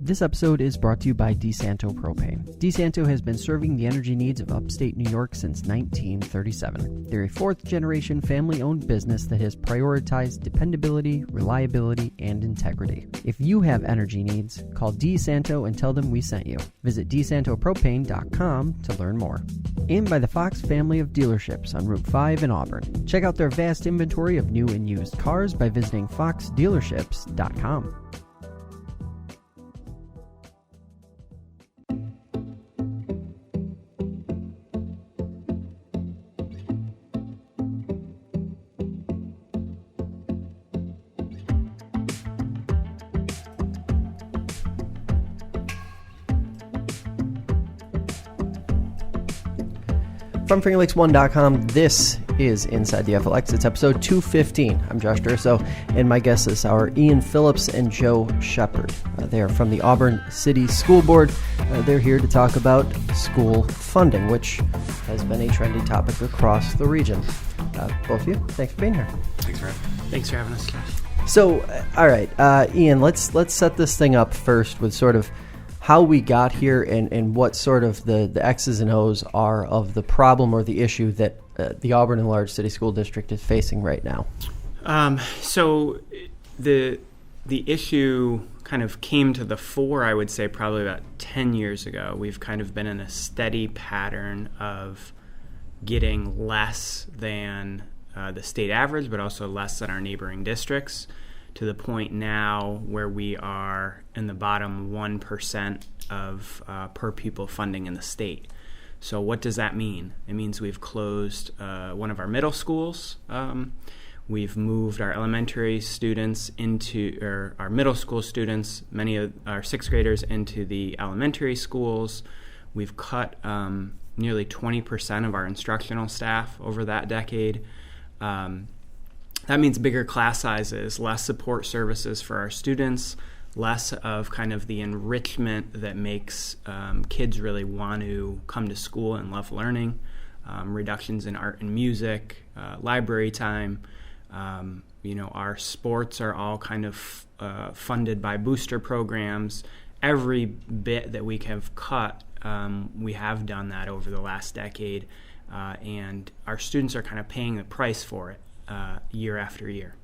This episode is brought to you by DeSanto Propane. DeSanto has been serving the energy needs of upstate New York since 1937. They're a fourth-generation family-owned business that has prioritized dependability, reliability, and integrity. If you have energy needs, call DeSanto and tell them we sent you. Visit DeSantoPropane.com to learn more. And by the Fox family of dealerships on Route 5 in Auburn. Check out their vast inventory of new and used cars by visiting foxdealerships.com. From FingerLakes1.com, this is Inside the FLX. It's episode 215. I'm Josh Durso, and my guests are Ian Phillips and Joe Shepard. They are from the Auburn City School Board. They're here to talk about school funding, which has been a trendy topic across the region. Both of you, thanks for being here. Thanks for having us, Josh. So, all right, Ian, let's set this thing up first with sort of how we got here and what sort of the X's and O's are of the problem or the issue that the Auburn and Large City School District is facing right now. So the issue kind of came to the fore, I would say, probably about 10 years ago. We've kind of been in a steady pattern of getting less than the state average, but also less than our neighboring districts, to the point now where we are in the bottom 1% of per pupil funding in the state. So what does that mean? It means we've closed one of our middle schools. We've moved our elementary students or our middle school students, many of our sixth graders, into the elementary schools. We've cut nearly 20% of our instructional staff over that decade. That means bigger class sizes, less support services for our students, less of kind of the enrichment that makes kids really want to come to school and love learning, reductions in art and music, library time. Our sports are all kind of funded by booster programs. Every bit that we have cut, we have done that over the last decade, and our students are kind of paying the price for it. Year after year.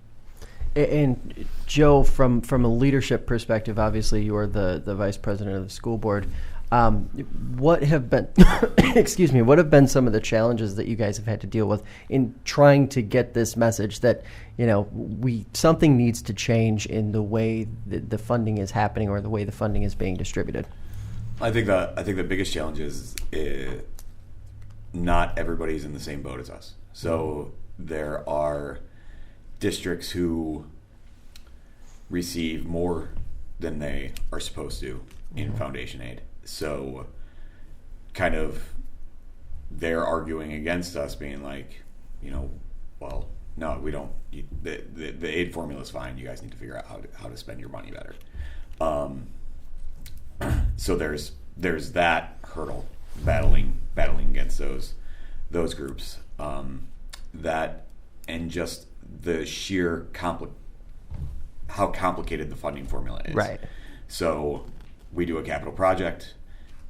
And Joe, from a leadership perspective, obviously you are the vice president of the school board. What have been, what have been some of the challenges that you guys have had to deal with in trying to get this message that, something needs to change in the way the funding is happening or the way the funding is being distributed? I think the biggest challenge is not everybody's in the same boat as us. So there are districts who receive more than they are supposed to in foundation aid. So kind of they're arguing against us, being like, well, no, we don't. The aid formula is fine. You guys need to figure out how to spend your money better. So there's that hurdle, battling against those groups. That and just the sheer how complicated the funding formula is. Right. So we do a capital project,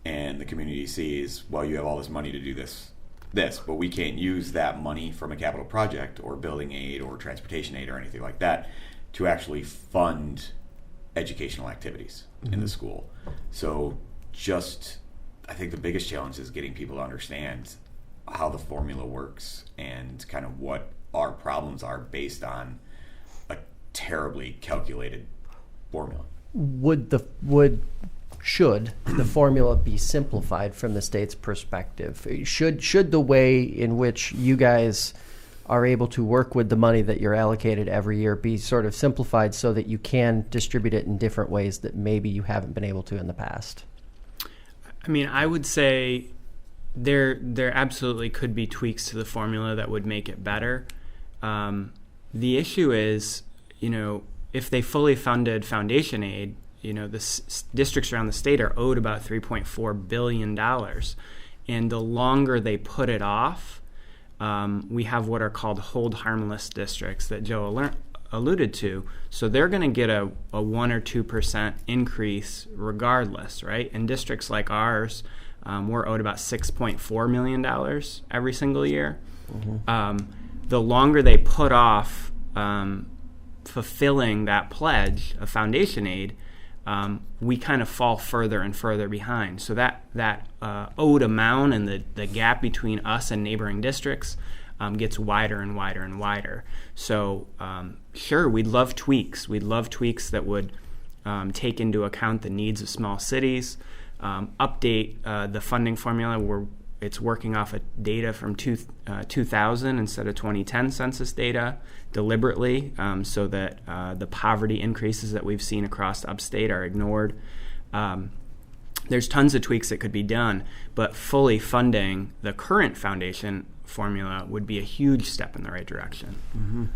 and the community sees, well, you have all this money to do this, but we can't use that money from a capital project or building aid or transportation aid or anything like that to actually fund educational activities in the school. So I think the biggest challenge is getting people to understand how the formula works and kind of what our problems are based on a terribly calculated formula. Should the formula be simplified from the state's perspective? Should the way in which you guys are able to work with the money that you're allocated every year be sort of simplified so that you can distribute it in different ways that maybe you haven't been able to in the past? I mean, I would say there absolutely could be tweaks to the formula that would make it better. The issue is, if they fully funded foundation aid, the districts around the state are owed about $3.4 billion. And the longer they put it off, we have what are called hold harmless districts that Joe alluded to. So they're going to get a 1 or 2% increase regardless, right? In districts like ours, we're owed about $6.4 million every single year. The longer they put off fulfilling that pledge of foundation aid, we kind of fall further and further behind. So that owed amount and the gap between us and neighboring districts gets wider and wider and wider. So sure, we'd love tweaks. We'd love tweaks that would take into account the needs of small cities, update the funding formula where it's working off of data from 2000 instead of 2010 census data deliberately, so that the poverty increases that we've seen across upstate are ignored. There's tons of tweaks that could be done, but fully funding the current foundation formula would be a huge step in the right direction.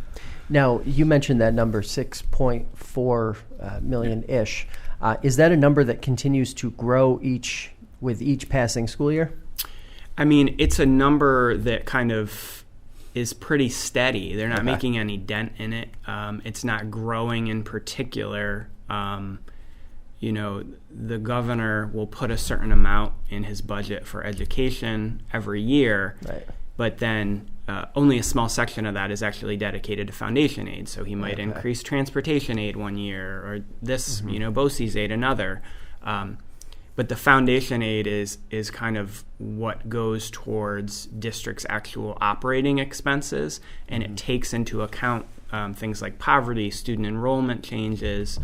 Now, you mentioned that number, 6.4 million-ish. Is that a number that continues to grow with each passing school year? I mean, it's a number that kind of is pretty steady. They're not making any dent in it. It's not growing in particular. The governor will put a certain amount in his budget for education every year, right. But then only a small section of that is actually dedicated to foundation aid. So he might increase transportation aid one year, or this, BOCES aid another. But the foundation aid is kind of what goes towards districts' actual operating expenses, and it takes into account things like poverty, student enrollment changes,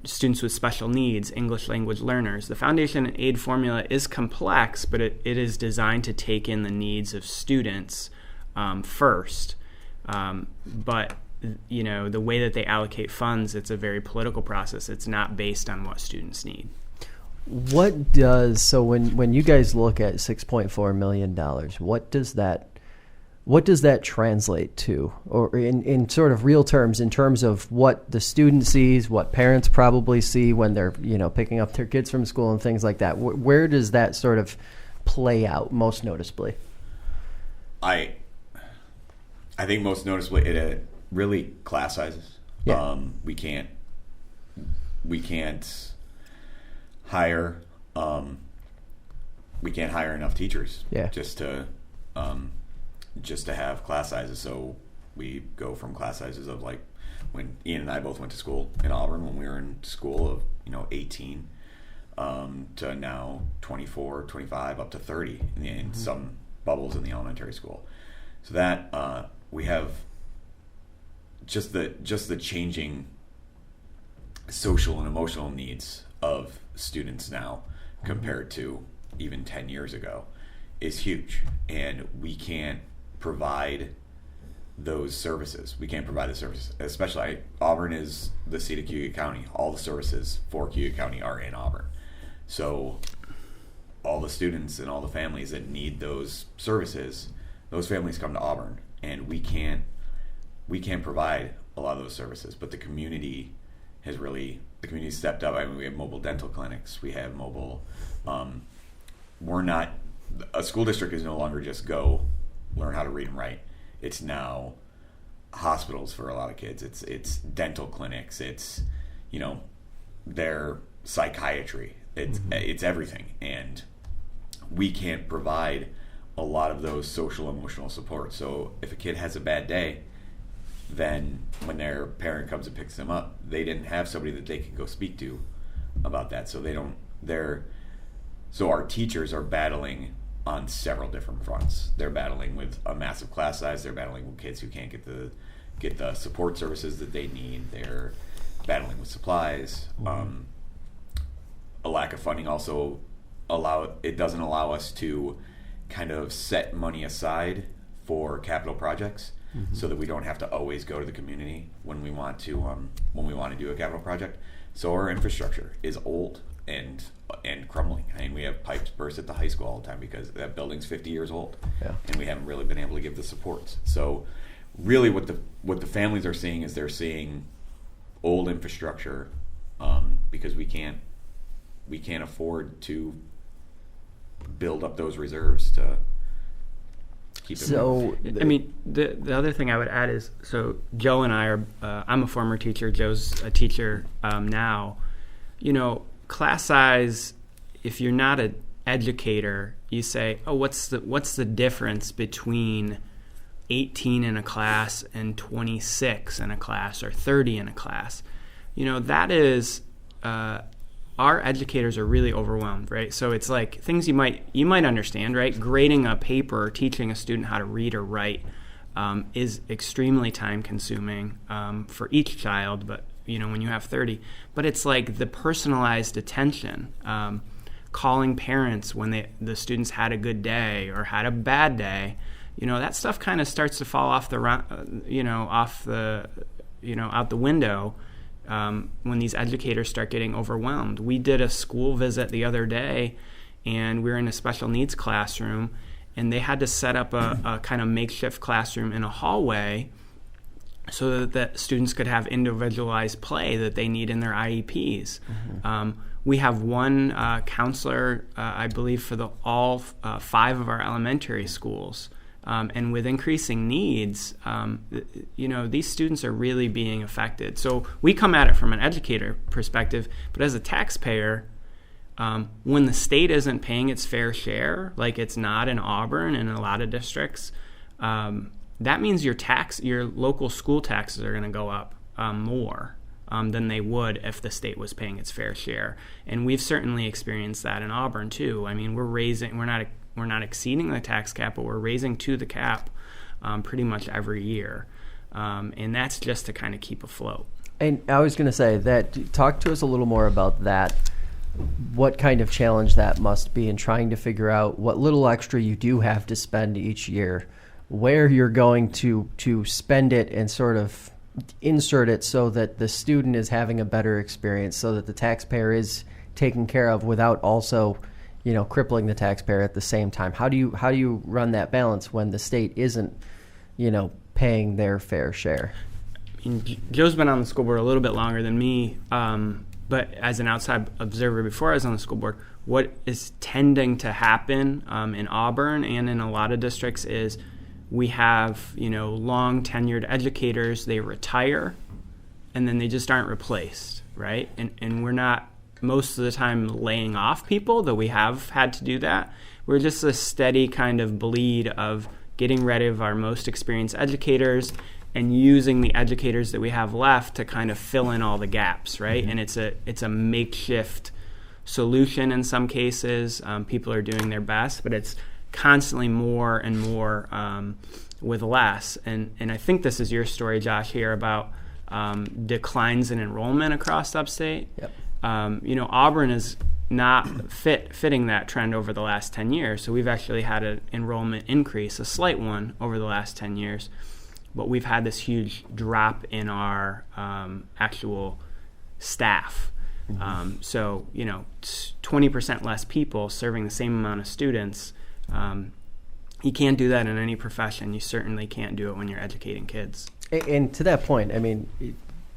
students with special needs, English language learners. The foundation aid formula is complex, but it is designed to take in the needs of students first. But the way that they allocate funds, it's a very political process. It's not based on what students need. When you guys look at $6.4 million, what does that translate to, or in sort of real terms, in terms of what the student sees, what parents probably see when they're picking up their kids from school and things like that? Where does that sort of play out most noticeably? I think most noticeably it really class sizes. Yeah. We can't hire enough teachers. Yeah. Just to have class sizes. So we go from class sizes of, like, when Ian and I both went to school in Auburn, when we were in school, of 18 to now 24, 25, up to 30 in some bubbles in the elementary school. So that we have just the changing social and emotional needs of students now compared to even 10 years ago is huge, and we can't provide those services. We can't provide the services, especially Auburn is the seat of Cuyahoga County. All the services for Cuyahoga County are in Auburn. So all the students and all the families that need those services, those families come to Auburn, and we can't provide a lot of those services. But the community stepped up. I mean, we have mobile dental clinics. We have mobile. A school district is no longer just go learn how to read and write. It's now hospitals for a lot of kids. It's dental clinics. It's their psychiatry. It's everything, and we can't provide a lot of those social emotional support. So if a kid has a bad day, then when their parent comes and picks them up, they didn't have somebody that they can go speak to about that. So so our teachers are battling on several different fronts. They're battling with a massive class size. They're battling with kids who can't get the support services that they need. They're battling with supplies. A lack of funding also doesn't allow us to kind of set money aside for capital projects, so that we don't have to always go to the community when we want to do a capital project. So our infrastructure is old and crumbling. I mean, we have pipes burst at the high school all the time because that building's 50 years old, and we haven't really been able to give the supports. So really what the families are seeing is they're seeing old infrastructure, because we can't afford to build up those reserves to keep it So, I mean, the other thing I would add is, so Joe and I are, I'm a former teacher, Joe's a teacher now. You know, class size, if you're not an educator, you say, oh, what's the difference between 18 in a class and 26 in a class or 30 in a class? You know, that is, our educators are really overwhelmed, right? So it's like things you might understand, right? Grading a paper or teaching a student how to read or write is extremely time consuming for each child, but you know, when you have 30. But it's like the personalized attention, calling parents when the students had a good day or had a bad day. You know, that stuff kind of starts to fall off out the window when these educators start getting overwhelmed. We did a school visit the other day, and we were in a special needs classroom, and they had to set up a kind of makeshift classroom in a hallway so that students could have individualized play that they need in their IEPs. Mm-hmm. We have one counselor, I believe, for all 5 of our elementary schools. And with increasing needs, you know, these students are really being affected. So we come at it from an educator perspective, but as a taxpayer, when the state isn't paying its fair share, like it's not in Auburn and in a lot of districts, that means your local school taxes are going to go up more than they would if the state was paying its fair share. And we've certainly experienced that in Auburn too. I mean, we're not exceeding the tax cap, but we're raising to the cap pretty much every year. And that's just to kind of keep afloat. And I was going to say that, talk to us a little more about that, what kind of challenge that must be in trying to figure out what little extra you do have to spend each year, where you're going to spend it and sort of insert it so that the student is having a better experience, so that the taxpayer is taken care of without also, you know, crippling the taxpayer at the same time. How do you run that balance when the state isn't, you know, paying their fair share? I mean, Joe's been on the school board a little bit longer than me, but as an outside observer before I was on the school board, what is tending to happen in Auburn and in a lot of districts is we have, you know, long tenured educators, they retire and then they just aren't replaced, right? And we're not most of the time laying off people, though we have had to do that. We're just a steady kind of bleed of getting rid of our most experienced educators and using the educators that we have left to kind of fill in all the gaps, right? Mm-hmm. And it's a makeshift solution in some cases. People are doing their best, but it's constantly more and more with less. And I think this is your story, Josh, here about declines in enrollment across upstate. Yep. You know, Auburn is not fitting that trend over the last 10 years. So we've actually had an enrollment increase, a slight one, over the last 10 years. But we've had this huge drop in our actual staff. Mm-hmm. So, you know, 20% less people serving the same amount of students. You can't do that in any profession. You certainly can't do it when you're educating kids. And to that point, I mean,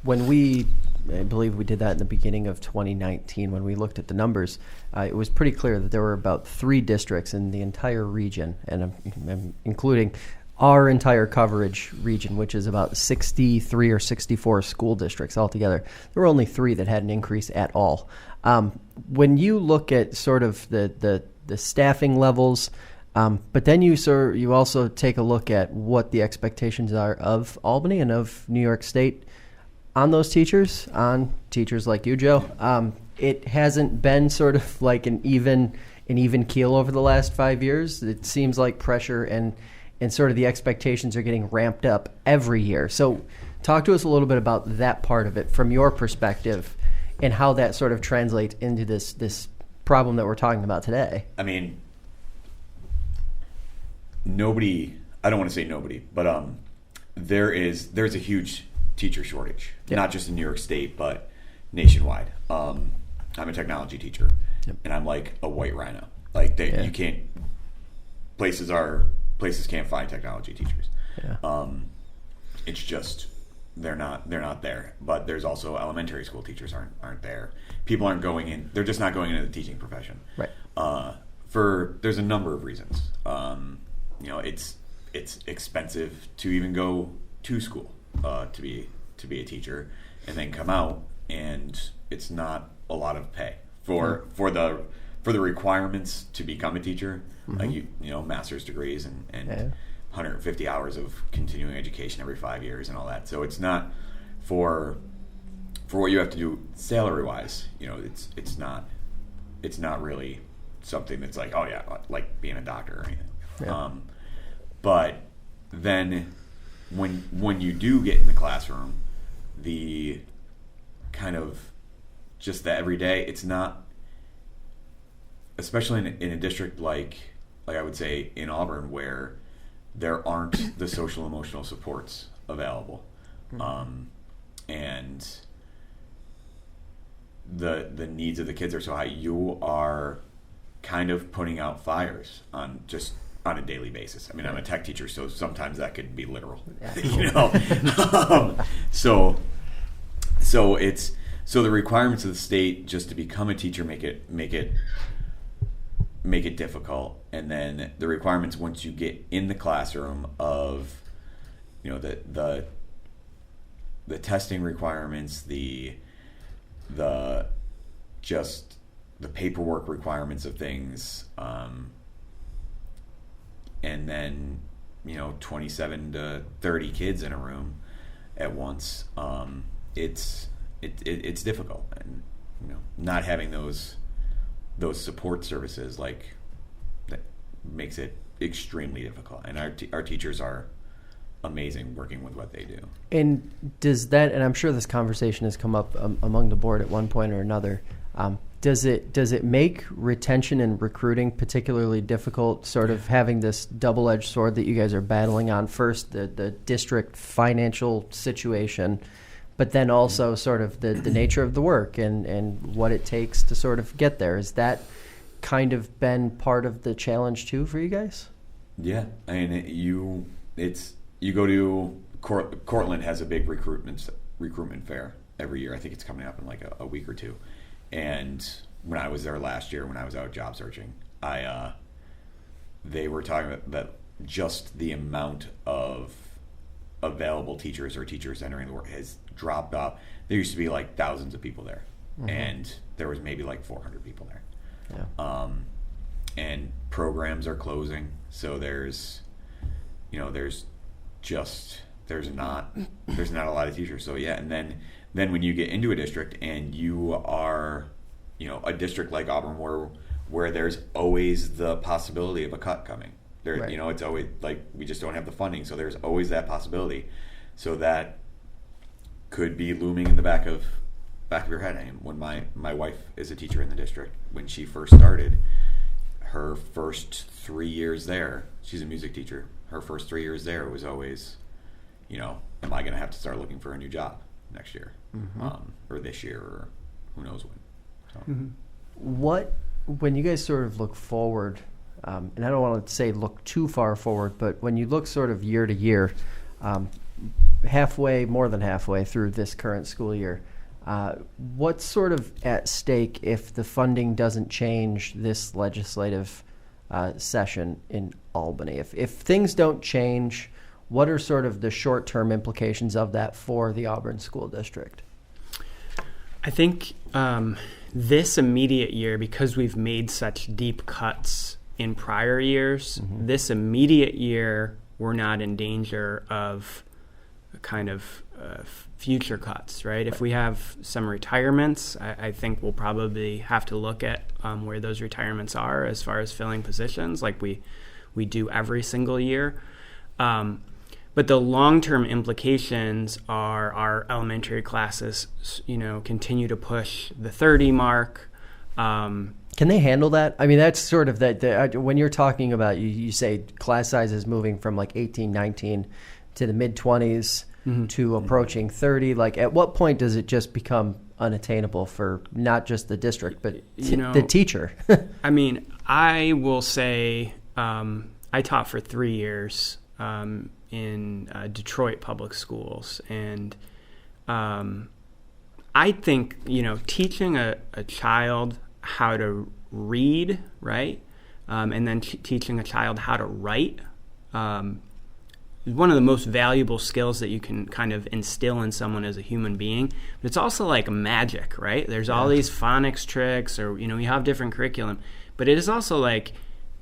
when I believe we did that in the beginning of 2019 when we looked at the numbers, it was pretty clear that there were about 3 districts in the entire region, and I'm including our entire coverage region, which is about 63 or 64 school districts altogether. There were only 3 that had an increase at all. When you look at sort of the staffing levels, but then you also take a look at what the expectations are of Albany and of New York State on those teachers, on teachers like you, Joe. It hasn't been sort of like an even keel over the last 5 years. It seems like pressure and sort of the expectations are getting ramped up every year. So talk to us a little bit about that part of it from your perspective and how that sort of translates into this problem that we're talking about today. I mean, I don't want to say nobody, but there's a huge teacher shortage, yep. Not just in New York State, but nationwide. I'm a technology teacher, yep. And I'm like a white rhino. Like you can't. Places can't find technology teachers. Yeah. It's just they're not there. But there's also elementary school teachers aren't there. People aren't going in. They're just not going into the teaching profession. Right. There's a number of reasons. You know, it's it's expensive to even go to school to be a teacher, and then come out, and it's not a lot of pay for the requirements to become a teacher, like you know, master's degrees and 150 hours of continuing education every 5 years and all that. So it's not for what you have to do salary wise. You know, it's not really something that's like, oh yeah, like being a doctor or anything. Yeah. But then when you do get in the classroom, the kind of just the everyday, it's not, especially in a district like I would say in Auburn, where there aren't the social emotional supports available, and the needs of the kids are so high. You are kind of putting out fires on a daily basis. I mean, I'm a tech teacher, so sometimes that could be literal, you know. So the requirements of the state just to become a teacher make it difficult, and then the requirements once you get in the classroom of, you know, the testing requirements, the just the paperwork requirements of things, and then, you know, 27 to 30 kids in a room at once. It's difficult, and, you know, not having those support services, like, that makes it extremely difficult. And our teachers are amazing working with what they do. And does that, and I'm sure this conversation has come up among the board at one point or another, does it make retention and recruiting particularly difficult, sort of having this double-edged sword that you guys are battling on? First, the district financial situation, but then also sort of the nature of the work and what it takes to sort of get there. Has that kind of been part of the challenge too for you guys? Yeah, I mean, you go to Cortland has a big recruitment fair every year. I think it's coming up in like a week or two. And when I was there last year, when I was out job searching, they were talking about that just the amount of available teachers or teachers entering the work has dropped off. There used to be like thousands of people there, and there was maybe like 400 people there. Yeah. And programs are closing, so there's not a lot of teachers. So yeah, and then when you get into a district and you are, you know, a district like Auburn where there's always the possibility of a cut coming. There, right. You know, it's always like we just don't have the funding, so there's always that possibility. So that could be looming in the back of your head. I mean, when my wife is a teacher in the district, when she first started, her first 3 years there, she's a music teacher. Her first 3 years there was always, you know, am I going to have to start looking for a new job next year, or this year, or who knows when. So. When you guys sort of look forward, and I don't want to say look too far forward, but when you look sort of year to year, more than halfway through this current school year, what's sort of at stake if the funding doesn't change this legislative session in Albany? If things don't change, what are sort of the short-term implications of that for the Auburn School District? I think this immediate year, because we've made such deep cuts in prior years, this immediate year we're not in danger of kind of future cuts, right? If we have some retirements, I think we'll probably have to look at where those retirements are as far as filling positions, like we do every single year. But the long-term implications are our elementary classes, you know, continue to push the 30 mark. Can they handle that? I mean, that's sort of when you're talking about, you say class sizes moving from like 18, 19 to the mid-20s to approaching 30. Like, at what point does it just become unattainable for not just the district, but the teacher? I mean, I will say I taught for 3 years in Detroit public schools, and I think, you know, teaching a child how to read, right, and then teaching a child how to write, one of the most valuable skills that you can kind of instill in someone as a human being. But it's also like magic, right? There's all these phonics tricks, or you have different curriculum, but it is also like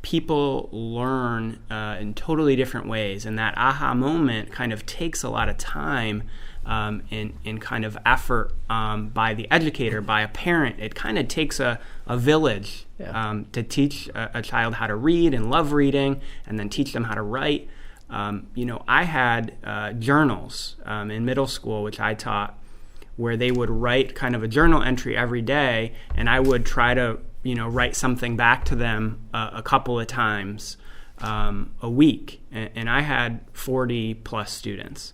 people learn in totally different ways, and that aha moment kind of takes a lot of time and kind of effort by the educator, by a parent. It kind of takes a village to teach a child how to read and love reading, and then teach them how to write. I had journals in middle school, which I taught, where they would write kind of a journal entry every day, and I would try to write something back to them a couple of times a week. And I had 40 plus students.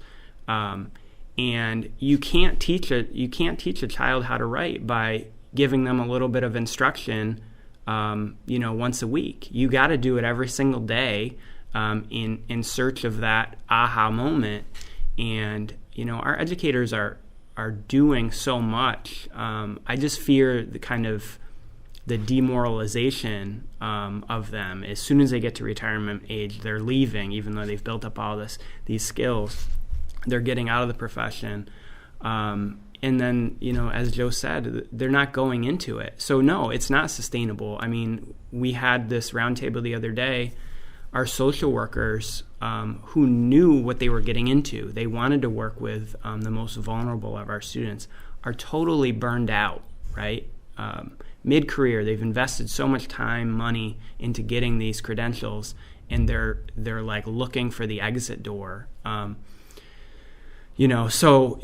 And you can't teach a child how to write by giving them a little bit of instruction, once a week. You got to do it every single day in search of that aha moment. And our educators are doing so much. I just fear the demoralization of them. As soon as they get to retirement age, they're leaving, even though they've built up all these skills. They're getting out of the profession. And then, as Joe said, they're not going into it. So no, it's not sustainable. I mean, we had this roundtable the other day. Our social workers who knew what they were getting into, they wanted to work with the most vulnerable of our students, are totally burned out, right? Mid-career, they've invested so much time, money into getting these credentials, and they're like looking for the exit door. So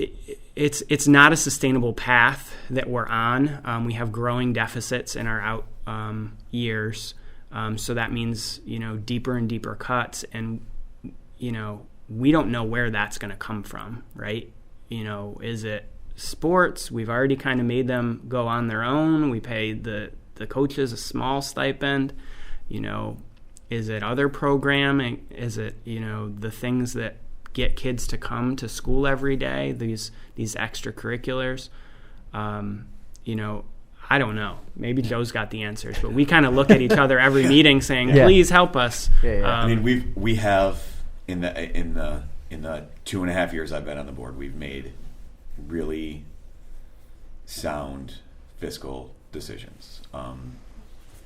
it's not a sustainable path that we're on. We have growing deficits in our out years. So that means, deeper and deeper cuts, and, we don't know where that's going to come from, right? Is it sports? We've already kind of made them go on their own. We pay the coaches a small stipend. Is it other programming? Is it, the things that get kids to come to school every day, these extracurriculars? I don't know. Maybe Joe's got the answers, but we kind of look at each other every meeting saying, please help us. I mean, we have in the 2.5 years I've been on the board, we've made really sound fiscal decisions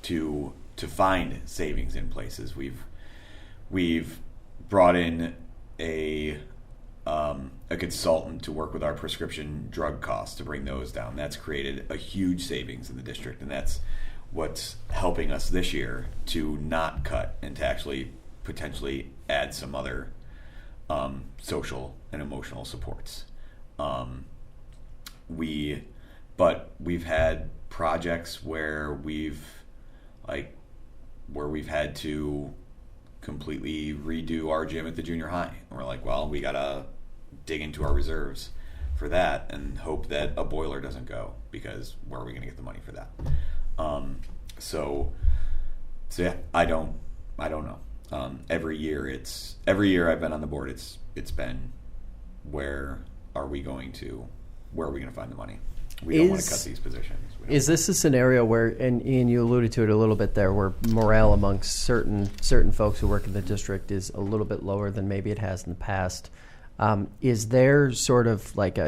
to find savings in places. We've brought in a consultant to work with our prescription drug costs to bring those down. That's created a huge savings in the district, and that's what's helping us this year to not cut and to actually potentially add some other social and emotional supports. We've had projects where we've had to completely redo our gym at the junior high. And we're like, well, we gotta dig into our reserves for that and hope that a boiler doesn't go, because where are we gonna get the money for that? So yeah, I don't know. Every year I've been on the board, it's been where are we going to find the money? We don't want to cut these positions. Is this a scenario where, and Ian, you alluded to it a little bit there, where morale amongst certain folks who work in the district is a little bit lower than maybe it has in the past? Is there sort of like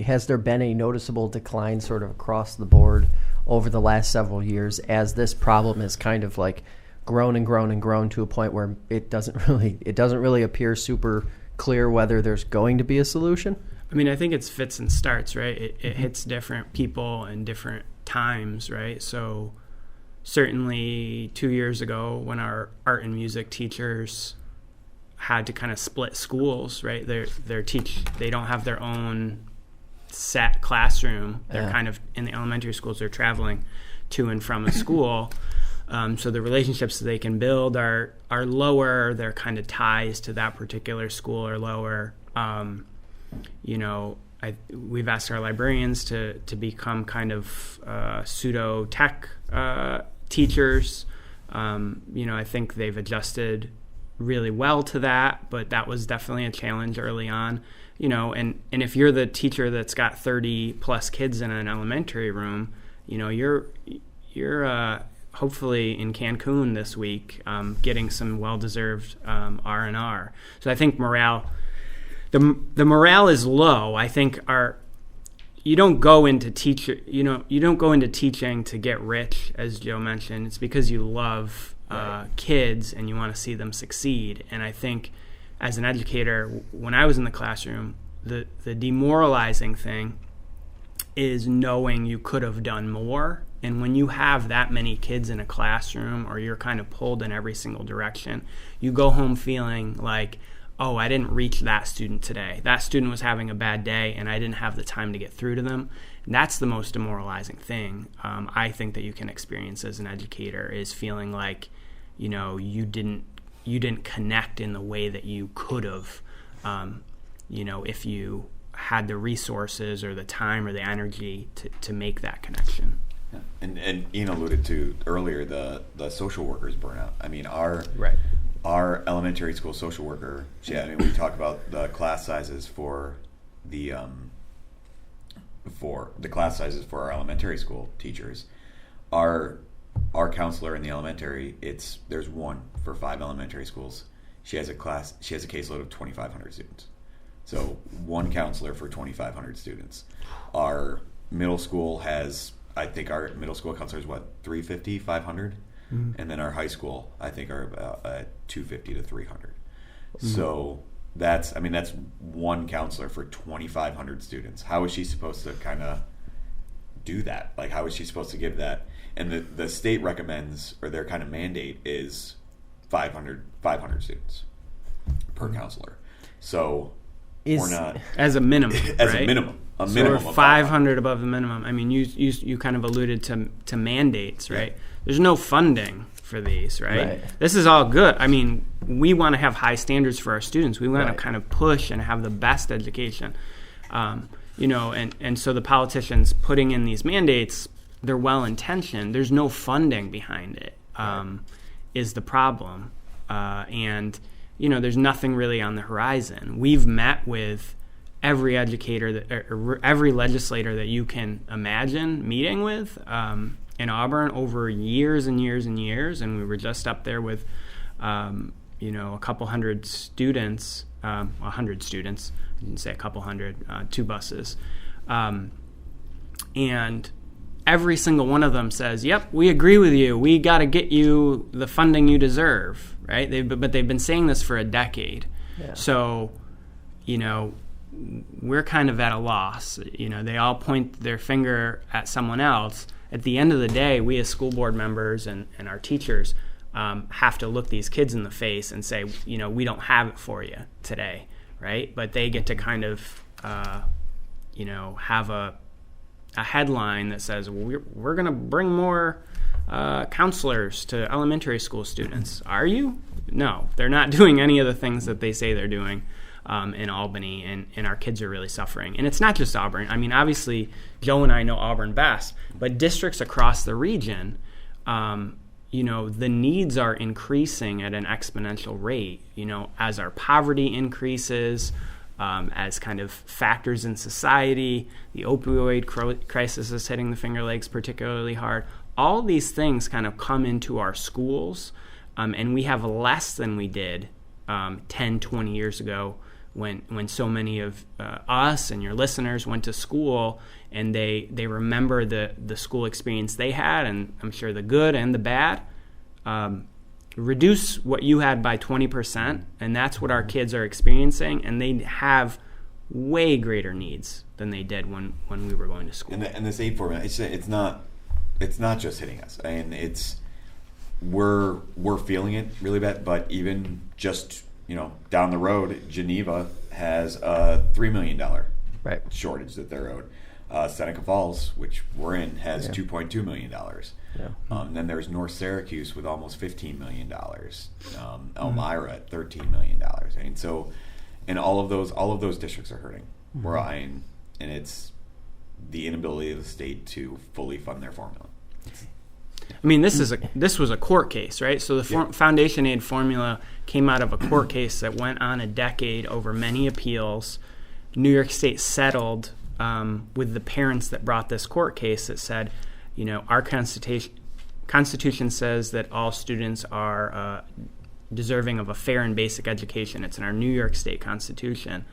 has there been a noticeable decline sort of across the board over the last several years as this problem has kind of like grown and grown and grown to a point where it doesn't really appear super clear whether there's going to be a solution? I mean, I think it's fits and starts, right? It hits different people and different times, right? So certainly 2 years ago when our art and music teachers had to kind of split schools, right? They don't have their own set classroom. They're kind of in the elementary schools, they're traveling to and from a school. So the relationships that they can build are lower. Their kind of ties to that particular school are lower. We've asked our librarians to become kind of pseudo tech teachers. I think they've adjusted really well to that, but that was definitely a challenge early on. And if you're the teacher that's got 30 plus kids in an elementary room, you're hopefully in Cancun this week, getting some well-deserved R&R. So I think the morale is low. I think you don't go into teaching to get rich, as Joe mentioned. It's because you love kids and you want to see them succeed. And I think as an educator, when I was in the classroom, the demoralizing thing is knowing you could have done more. And when you have that many kids in a classroom, or you're kind of pulled in every single direction, you go home feeling like, oh, I didn't reach that student today. That student was having a bad day, and I didn't have the time to get through to them. And that's the most demoralizing thing I think that you can experience as an educator, is feeling like, you didn't connect in the way that you could have, if you had the resources or the time or the energy to make that connection. Yeah. And Ian alluded to earlier the social workers burnout. I mean, our elementary school social worker, we talk about the class sizes for class sizes for our elementary school teachers. Our counselor in the elementary, there's one for 5 elementary schools. She has a caseload of 2,500 students. So one counselor for 2,500 students. Our middle school I think our middle school counselor is 350, 500? Mm-hmm. And then our high school, I think, are about 250 to 300. Mm-hmm. So that's one counselor for 2,500 students. How is she supposed to kind of do that? Like, how is she supposed to give that? And the state recommends, or their kind of mandate is 500 students per counselor. So we're not as a minimum, as right? a minimum. So we're 500 above the minimum. I mean, you kind of alluded to mandates, right? Yeah. There's no funding for these, right? This is all good. I mean, we want to have high standards for our students. We want to kind of push and have the best education, and so the politicians putting in these mandates, they're well-intentioned. There's no funding behind it, is the problem. And, there's nothing really on the horizon. We've met with every educator or every legislator that you can imagine meeting with in Auburn over years and years and years. And we were just up there with, a couple hundred students, 100 students. I didn't say a couple hundred, 2 buses. And every single one of them says, yep, we agree with you. We got to get you the funding you deserve, right? But they've been saying this for a decade. Yeah. So, we're kind of at a loss. They all point their finger at someone else. At the end of the day, we as school board members and our teachers have to look these kids in the face and say, we don't have it for you today, right? But they get to kind of, have a headline that says, well, we're going to bring more counselors to elementary school students. Are you? No, they're not doing any of the things that they say they're doing in Albany, and our kids are really suffering. And it's not just Auburn. I mean, obviously, Joe and I know Auburn best, but districts across the region, the needs are increasing at an exponential rate, as our poverty increases, as kind of factors in society. The opioid crisis is hitting the Finger Lakes particularly hard. All these things kind of come into our schools, and we have less than we did 10, 20 years ago when so many of us and your listeners went to school, and they remember the school experience they had, and I'm sure the good and the bad. Reduce what you had by 20%, and that's what our kids are experiencing, and they have way greater needs than they did when we were going to school. And this aid format, it's not just hitting us. I mean, we're feeling it really bad, but even just down the road, Geneva has a $3 million shortage that they're owed. Seneca Falls, which we're in, has $2.2 million. Yeah. Then there's North Syracuse with almost $15 million. Elmira at $13 million. I mean, so, and all of those districts are hurting. Mm-hmm. And it's the inability of the state to fully fund their formula. I mean, this was a court case, right? So the foundation aid formula came out of a court case that went on a decade over many appeals. New York State settled with the parents that brought this court case that said, our Constitution says that all students are deserving of a fair and basic education. It's in our New York State Constitution.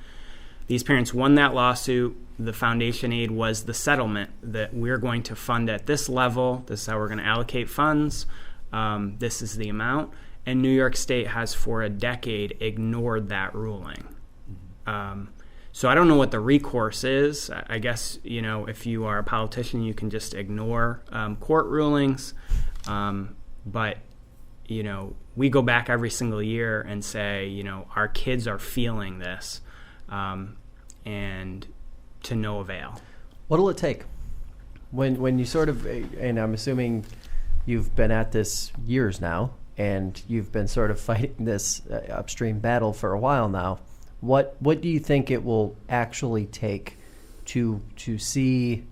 These parents won that lawsuit. The foundation aid was the settlement that we're going to fund at this level. This is how we're going to allocate funds. This is the amount. And New York State has for a decade ignored that ruling. So I don't know what the recourse is. I guess, if you are a politician, you can just ignore court rulings. But, we go back every single year and say, our kids are feeling this, and to no avail. What'll it take? When you sort of, and I'm assuming you've been at this years now, and you've been sort of fighting this upstream battle for a while now, what do you think it will actually take to see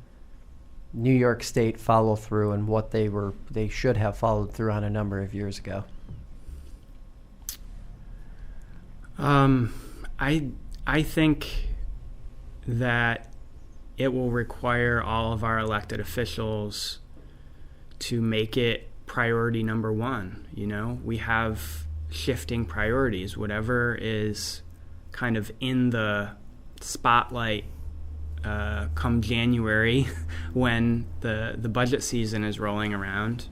New York State follow through and what they should have followed through on a number of years ago? I think that it will require all of our elected officials to make it priority number one. We have shifting priorities. Whatever is kind of in the spotlight come January when the budget season is rolling around,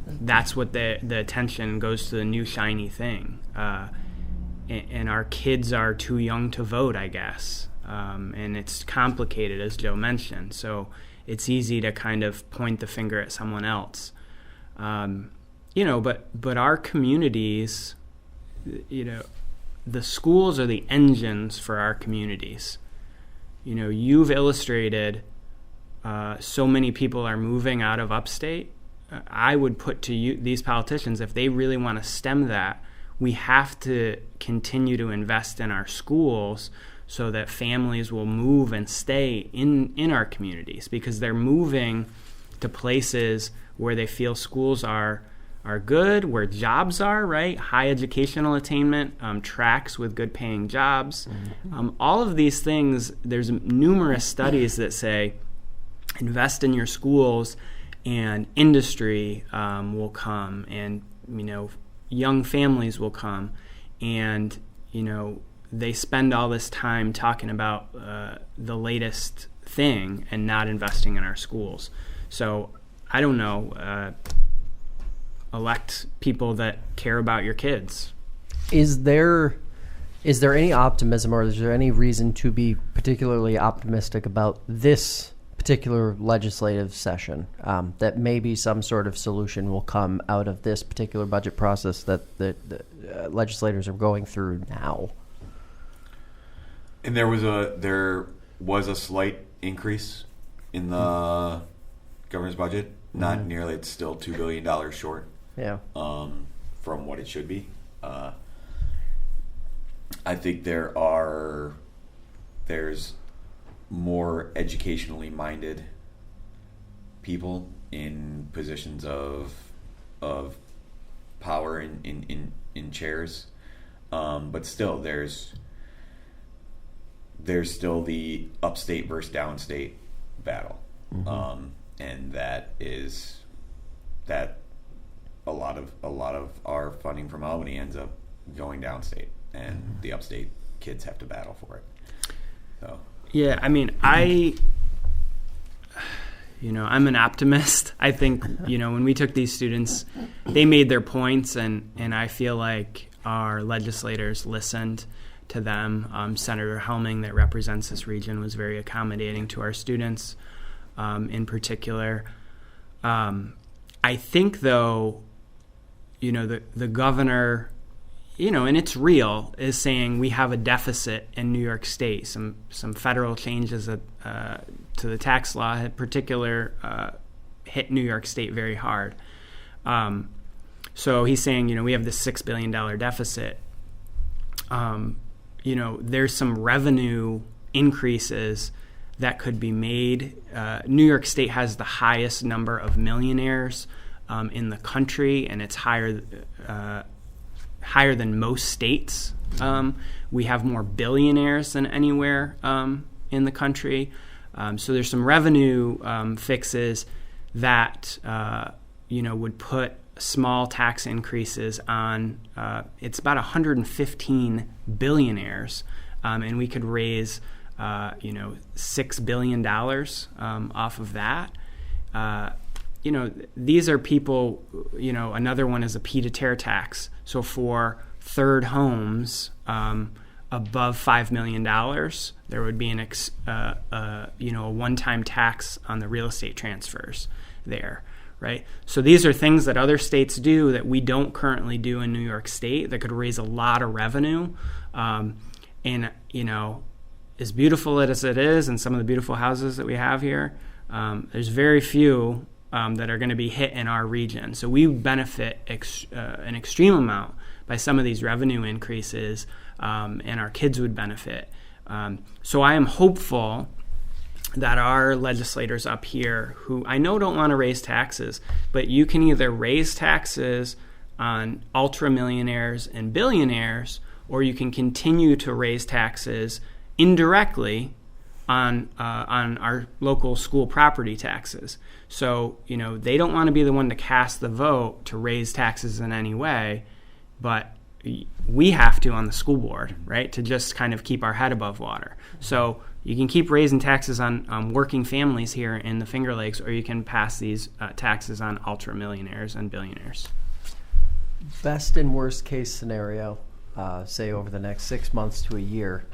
that's what the attention goes to, the new shiny thing. And our kids are too young to vote, I guess. And it's complicated, as Joe mentioned. So it's easy to kind of point the finger at someone else. But our communities, the schools are the engines for our communities. You've illustrated so many people are moving out of upstate. I would put to you, these politicians, if they really want to stem that, we have to continue to invest in our schools so that families will move and stay in our communities, because they're moving to places where they feel schools are good, where jobs are, right? High educational attainment tracks with good paying jobs. All of these things, there's numerous studies that say invest in your schools and industry will come, and young families will come, and they spend all this time talking about the latest thing and not investing in our schools. So I don't know, elect people that care about your kids. Is there any optimism, or is there any reason to be particularly optimistic about this particular legislative session, that maybe some sort of solution will come out of this particular budget process that the legislators are going through now? And there was a slight increase in the governor's budget. Not nearly. It's still $2 billion short. Yeah. From what it should be. I think there's more educationally minded people in positions of power in chairs, but still there's still the upstate versus downstate battle, and that a lot of our funding from Albany ends up going downstate, and the upstate kids have to battle for it. So. Yeah, I mean, I'm an optimist. I think, when we took these students, they made their points, and I feel like our legislators listened to them. Senator Helming, that represents this region, was very accommodating to our students in particular. I think, though, the governor, and it's real, is saying we have a deficit in New York State. Some federal changes to the tax law in particular hit New York State very hard. So he's saying, we have this $6 billion deficit. There's some revenue increases that could be made. New York State has the highest number of millionaires in the country, and it's higher than most states. We have more billionaires than anywhere in the country. So there's some revenue fixes that would put small tax increases on, it's about 115 billionaires, and we could raise, $6 billion off of that. These are people, another one is a pied-à-terre tax. So for third homes above $5 million, there would be a one-time tax on the real estate transfers there, right? So these are things that other states do that we don't currently do in New York State that could raise a lot of revenue. And, as beautiful as it is, and some of the beautiful houses that we have here, there's very few that are going to be hit in our region. So we benefit an extreme amount by some of these revenue increases, and our kids would benefit. So I am hopeful that our legislators up here, who I know don't want to raise taxes, but you can either raise taxes on ultra-millionaires and billionaires, or you can continue to raise taxes indirectly on our local school property taxes. So, they don't want to be the one to cast the vote to raise taxes in any way, but we have to on the school board, right, to just kind of keep our head above water. So you can keep raising taxes on working families here in the Finger Lakes, or you can pass these taxes on ultra-millionaires and billionaires. Best and worst case scenario, say over the next 6 months to a year,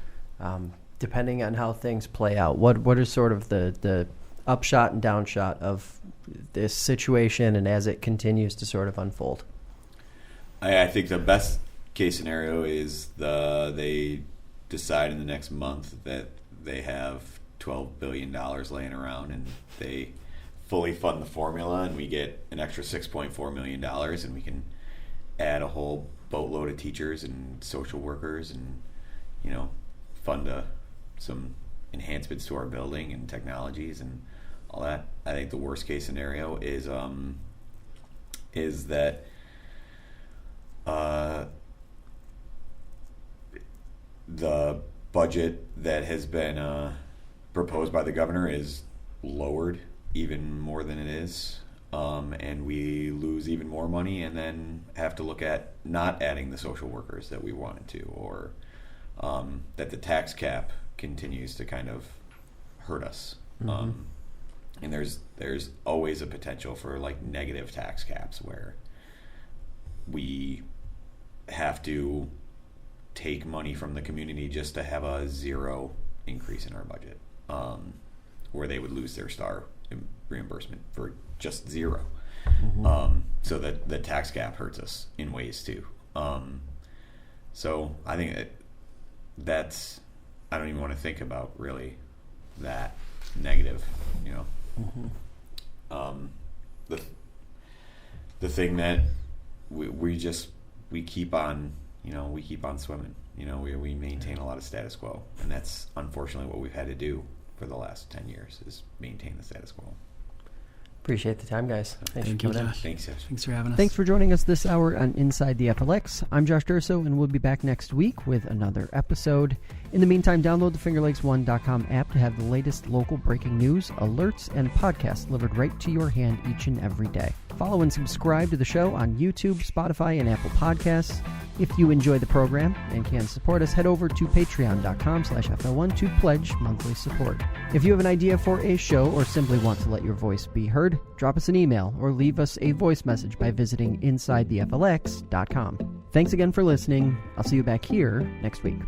depending on how things play out, what are sort of the upshot and downshot of this situation and as it continues to sort of unfold? I think the best case scenario is they decide in the next month that they have $12 billion laying around and they fully fund the formula, and we get an extra $6.4 million, and we can add a whole boatload of teachers and social workers and, fund some enhancements to our building and technologies and all that. I think the worst case scenario is that the budget that has been proposed by the governor is lowered even more than it is, and we lose even more money and then have to look at not adding the social workers that we wanted to, or that the tax cap continues to kind of hurt us. Mm-hmm. And there's always a potential for like negative tax caps where we have to take money from the community just to have a zero increase in our budget, where they would lose their STAR reimbursement for just zero. Mm-hmm. So that the tax cap hurts us in ways too. So I think that's, I don't even want to think about really that negative, Mm-hmm. The thing that we keep on, we keep on swimming. We maintain a lot of status quo, and that's unfortunately what we've had to do for the last 10 years is maintain the status quo. Appreciate the time, guys. Thank you, Josh. Thanks, Josh. Thanks for having us. Thanks for joining us this hour on Inside the FLX. I'm Josh Durso, and we'll be back next week with another episode. In the meantime, download the FingerLakes1.com app to have the latest local breaking news, alerts, and podcasts delivered right to your hand each and every day. Follow and subscribe to the show on YouTube, Spotify, and Apple Podcasts. If you enjoy the program and can support us, head over to patreon.com/FL1 to pledge monthly support. If you have an idea for a show or simply want to let your voice be heard, drop us an email or leave us a voice message by visiting InsideTheFLX.com. Thanks again for listening. I'll see you back here next week.